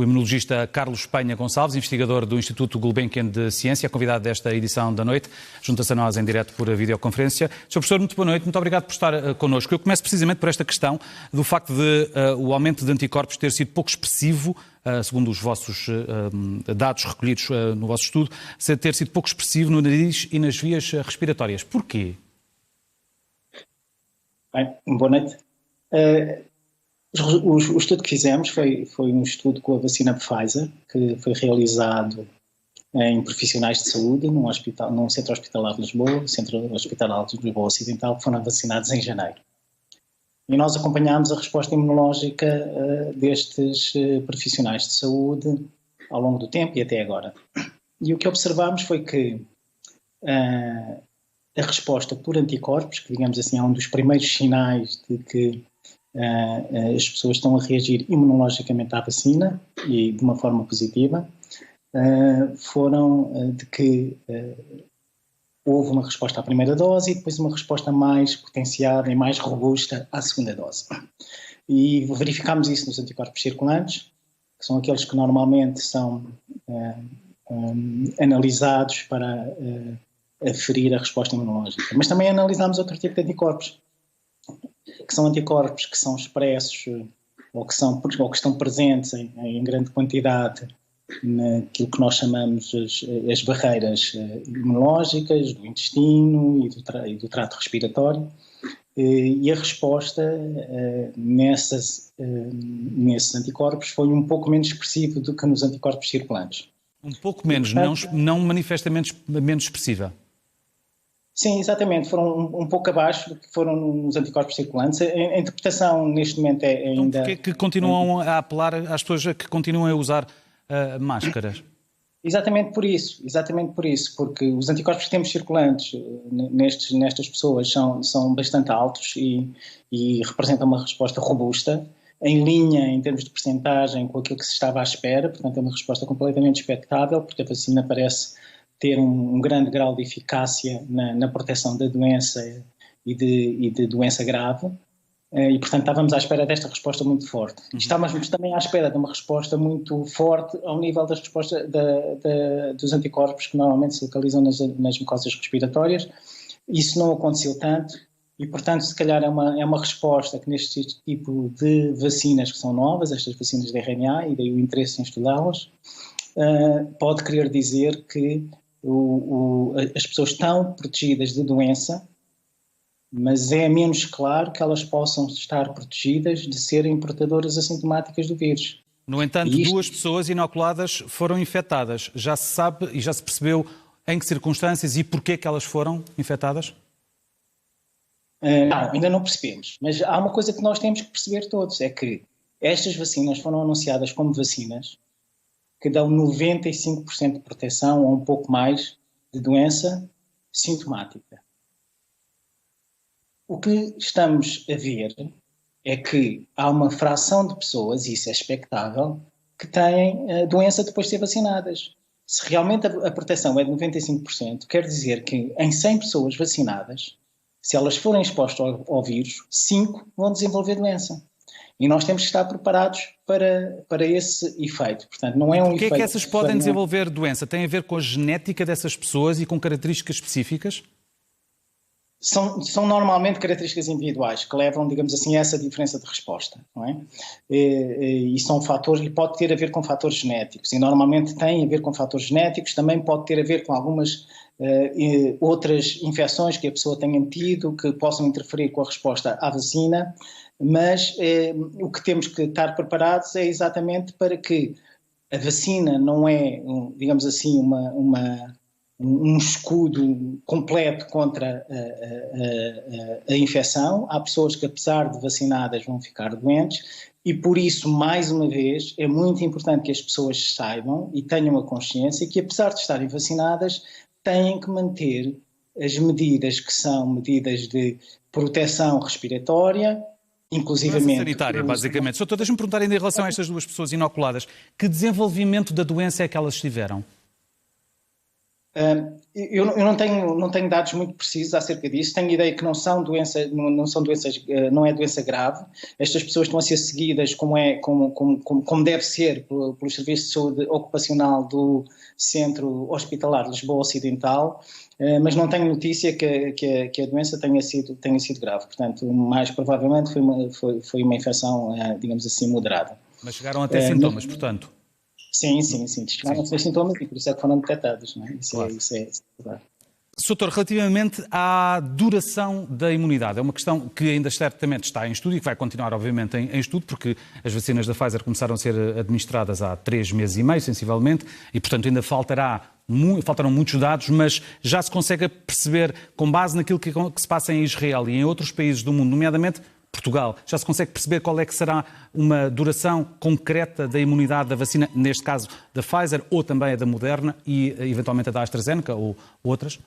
o imunologista Carlos Penha Gonçalves, investigador do Instituto Gulbenkian de Ciência, convidado desta edição da noite, junta-se a nós em direto por videoconferência. Sr. Professor, muito boa noite, muito obrigado por estar connosco. Eu começo precisamente por esta questão do facto de o aumento de anticorpos ter sido pouco expressivo, segundo os vossos dados recolhidos no vosso estudo, ter sido pouco expressivo no nariz e nas vias respiratórias. Porquê? Bem, boa noite. O estudo que fizemos foi um estudo com a vacina Pfizer, que foi realizado em profissionais de saúde num centro hospitalar de Lisboa, Centro Hospitalar de Lisboa Ocidental, que foram vacinados em janeiro. E nós acompanhámos a resposta imunológica destes profissionais de saúde ao longo do tempo e até agora. E o que observámos foi que a resposta por anticorpos, que digamos assim é um dos primeiros sinais de que as pessoas estão a reagir imunologicamente à vacina e de uma forma positiva, foram de que houve uma resposta à primeira dose e depois uma resposta mais potenciada e mais robusta à segunda dose. E verificámos isso nos anticorpos circulantes, que são aqueles que normalmente são analisados para aferir a resposta imunológica. Mas também analisámos outro tipo de anticorpos, que são anticorpos que são expressos ou que estão presentes em grande quantidade naquilo que nós chamamos as barreiras imunológicas do intestino e do trato respiratório, e a resposta nesses anticorpos foi um pouco menos expressiva do que nos anticorpos circulantes. Um pouco menos, não manifestamente menos expressiva. Sim, exatamente, foram um pouco abaixo do que foram nos anticorpos circulantes. A interpretação neste momento é ainda... Então porquê que continuam a apelar às pessoas que continuam a usar máscaras? Exatamente por isso, porque os anticorpos que temos circulantes nestas pessoas são bastante altos e representam uma resposta robusta, em linha em termos de percentagem com aquilo que se estava à espera, portanto é uma resposta completamente expectável, porque a vacina parece ter um grande grau de eficácia na proteção da doença e de doença grave. E, portanto, estávamos à espera desta resposta muito forte. Estávamos também à espera de uma resposta muito forte ao nível das respostas dos anticorpos que normalmente se localizam nas mucosas respiratórias. Isso não aconteceu tanto e, portanto, se calhar é uma resposta que neste tipo de vacinas que são novas, estas vacinas de RNA, e daí o interesse em estudá-las, pode querer dizer que as pessoas estão protegidas de doença, mas é menos claro que elas possam estar protegidas de serem portadoras assintomáticas do vírus. No entanto, 2 pessoas inoculadas foram infectadas. Já se sabe e já se percebeu em que circunstâncias e porquê que elas foram infectadas? Não, ainda não percebemos. Mas há uma coisa que nós temos que perceber todos, é que estas vacinas foram anunciadas como vacinas que dão 95% de proteção ou um pouco mais de doença sintomática. O que estamos a ver é que há uma fração de pessoas, e isso é expectável, que têm a doença depois de ser vacinadas. Se realmente a proteção é de 95%, quer dizer que em 100 pessoas vacinadas, se elas forem expostas ao vírus, 5 vão desenvolver doença. E nós temos que estar preparados para esse efeito. Portanto, não é um efeito... Porquê é que essas podem desenvolver doença? Tem a ver com a genética dessas pessoas e com características específicas? São normalmente características individuais que levam, digamos assim, a essa diferença de resposta, não é? E são fatores, e pode ter a ver com fatores genéticos, e normalmente tem a ver com fatores genéticos, também pode ter a ver com algumas outras infecções que a pessoa tenha tido, que possam interferir com a resposta à vacina, mas o que temos que estar preparados é exatamente para que a vacina não é, digamos assim, um escudo completo contra a infecção. Há pessoas que, apesar de vacinadas, vão ficar doentes e, por isso, mais uma vez, é muito importante que as pessoas saibam e tenham a consciência que, apesar de estarem vacinadas, têm que manter as medidas que são medidas de proteção respiratória, inclusivamente... sanitária, basicamente. Doutor, deixa-me perguntar ainda em relação a estas 2 pessoas inoculadas. Que desenvolvimento da doença é que elas tiveram? Eu não tenho dados muito precisos acerca disso. Tenho ideia que não é doença grave. Estas pessoas estão a ser seguidas como deve ser pelos serviços de saúde ocupacional do Centro Hospitalar de Lisboa Ocidental, mas não tenho notícia que a doença tenha sido grave. Portanto, mais provavelmente foi uma infecção, digamos assim, moderada. Mas chegaram a ter sintomas, portanto? Sim. Chegaram a ter sintomas e por isso é que foram detectados, não é? Isso é verdade. Doutor, relativamente à duração da imunidade, é uma questão que ainda certamente está em estudo e que vai continuar, obviamente, em estudo, porque as vacinas da Pfizer começaram a ser administradas há 3 meses e meio, sensivelmente, e, portanto, ainda faltarão muitos dados, mas já se consegue perceber, com base naquilo que se passa em Israel e em outros países do mundo, nomeadamente Portugal, já se consegue perceber qual é que será uma duração concreta da imunidade da vacina, neste caso da Pfizer ou também a da Moderna e eventualmente a da AstraZeneca ou outras?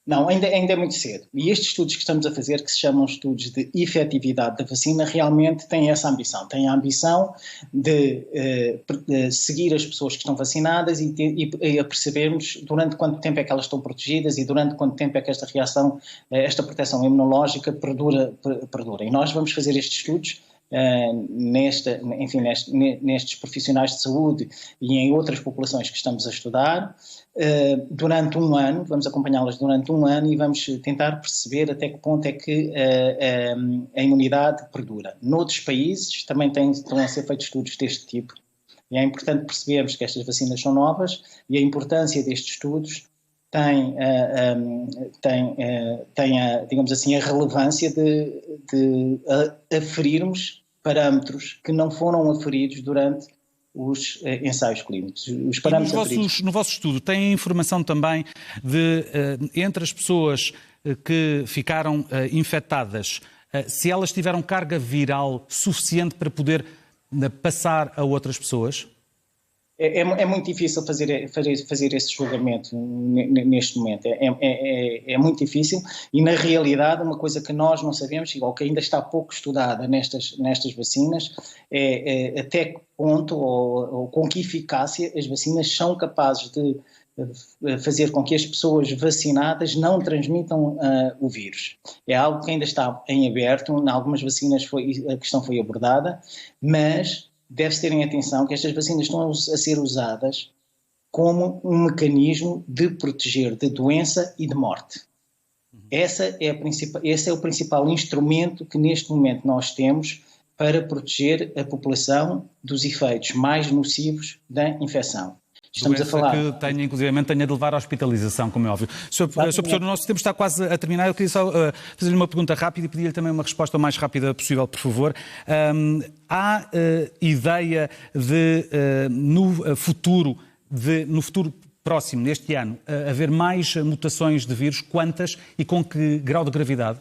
Não, ainda é muito cedo. E estes estudos que estamos a fazer, que se chamam estudos de efetividade da vacina, realmente têm essa ambição. Têm a ambição de seguir as pessoas que estão vacinadas e a percebermos durante quanto tempo é que elas estão protegidas e durante quanto tempo é que esta reação, esta proteção imunológica perdura. E nós vamos fazer estes estudos nestes profissionais de saúde e em outras populações que estamos a estudar durante um ano, vamos acompanhá-las durante um ano e vamos tentar perceber até que ponto é que a imunidade perdura. Noutros países também estão a ser feitos estudos deste tipo e é importante percebermos que estas vacinas são novas e a importância destes estudos tem digamos assim, a relevância de aferirmos parâmetros que não foram aferidos durante os ensaios clínicos. Os parâmetros no vosso estudo, tem informação também de, entre as pessoas que ficaram infectadas, se elas tiveram carga viral suficiente para poder passar a outras pessoas? É muito difícil fazer esse julgamento neste momento. É muito difícil e, na realidade, uma coisa que nós não sabemos, ou que ainda está pouco estudada nestas vacinas, é até que ponto ou com que eficácia as vacinas são capazes de fazer com que as pessoas vacinadas não transmitam o vírus. É algo que ainda está em aberto. Em algumas vacinas a questão foi abordada, mas deve-se ter em atenção que estas vacinas estão a ser usadas como um mecanismo de proteger de doença e de morte. Esse é o principal instrumento que neste momento nós temos para proteger a população dos efeitos mais nocivos da infecção. Estamos a falar que tenha de levar à hospitalização, como é óbvio. Sr. Professor, o nosso tempo está quase a terminar. Eu queria só fazer-lhe uma pergunta rápida e pedir-lhe também uma resposta o mais rápida possível, por favor. Há ideia de, no futuro próximo, neste ano, haver mais mutações de vírus? Quantas e com que grau de gravidade?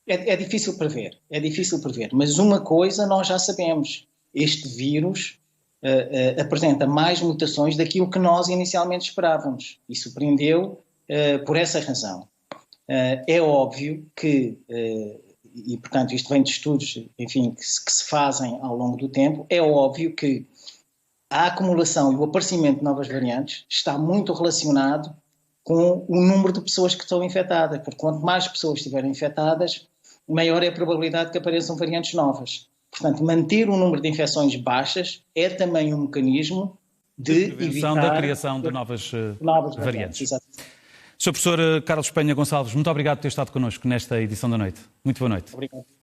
É difícil prever, mas uma coisa nós já sabemos. Este vírus apresenta mais mutações daquilo que nós inicialmente esperávamos e surpreendeu por essa razão. É óbvio que, e portanto isto vem de estudos, enfim, que se fazem ao longo do tempo, é óbvio que a acumulação e o aparecimento de novas variantes está muito relacionado com o número de pessoas que estão infectadas, porque quanto mais pessoas estiverem infectadas, maior é a probabilidade que apareçam variantes novas. Portanto, manter o número de infecções baixas é também um mecanismo de prevenção da criação de novas variantes. Exatamente. Sr. Professor Carlos Penha Gonçalves, muito obrigado por ter estado connosco nesta edição da noite. Muito boa noite. Obrigado.